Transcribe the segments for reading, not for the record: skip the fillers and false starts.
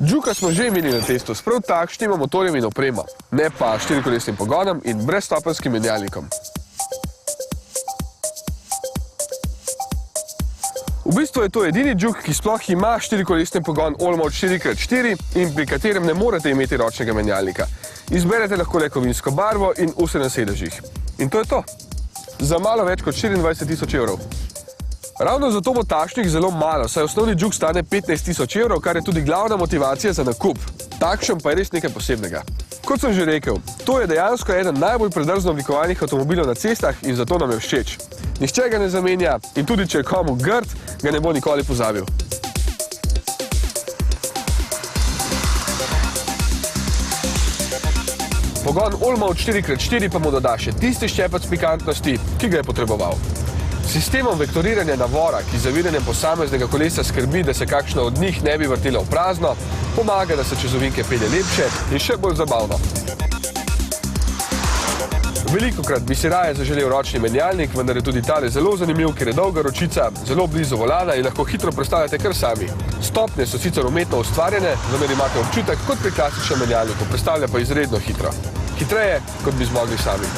Juka smo že imeli na testu s prav takšnima motorjem in oprema, ne pa štirikolesnim pogonom in brezstopenjskim menjalnikom. V bistvu je to edini Juk, ki sploh ima štirikolesni pogon Allmode 4x4 in pri katerem ne morete imeti ročnega menjalnika. Izberete lahko le kovinsko barvo in vse na sedežih. In to je to. Za malo več kot 24.000 evrov. Ravno zato bo takšnih zelo malo, saj osnovni Juk stane 15.000 evrov, kar je tudi glavna motivacija za nakup. Takšen pa je res nekaj posebnega. Kot sem že rekel, to je dejansko eden najbolj predrzno oblikovanih avtomobilov na cestah in zato nam je všeč. Nihče ga ne zamenja in tudi če je komu grd, ga ne bo nikoli pozabil. Pogon Allmode 4x4 pa mu doda še tisti ščepec pikantnosti, ki ga je potreboval. S sistemom vektoriranja navora, ki z zaviranjem posameznega kolesa skrbi, da se kakšna od njih ne bi vrtela v prazno, pomaga, da se čez ovinke pelje lepše in še bolj zabavno. Velikokrat bi si raje zaželel ročni menjalnik, vendar je tudi tale zelo zanimiv, ker je dolga ročica, zelo blizu volana in lahko hitro prestavljate kar sami. Stopnje so sicer umetno ustvarjene, vendar imate občutek kot pri klasičnem menjalniku, prestavlja pa izredno hitro. Hitreje, kot bi zmogli sami.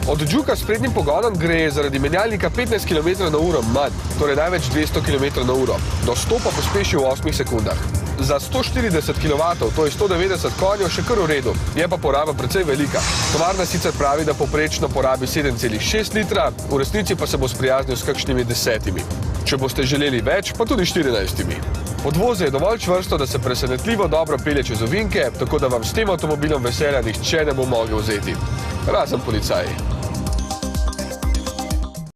Od Juka s prednjim pogonom gre zaradi menjalnika 15 km/h manj, torej največ 200 km/h. Do 100 pa pospeši v 8 sekundah. Za 140 kW, to je 190 konjev, še kar v redu, je pa poraba precej velika. Tovarna sicer pravi, da povprečno porabi 7,6 litra, v resnici pa se bo sprijaznil s kakšnimi 10. Če boste želeli več, pa tudi 14. Podvozje je dovolj čvrsto, da se presenetljivo dobro pelje čez ovinke, tako da vam s tem avtomobilom veselja nihče ne bo mogel vzeti. Razen policaji.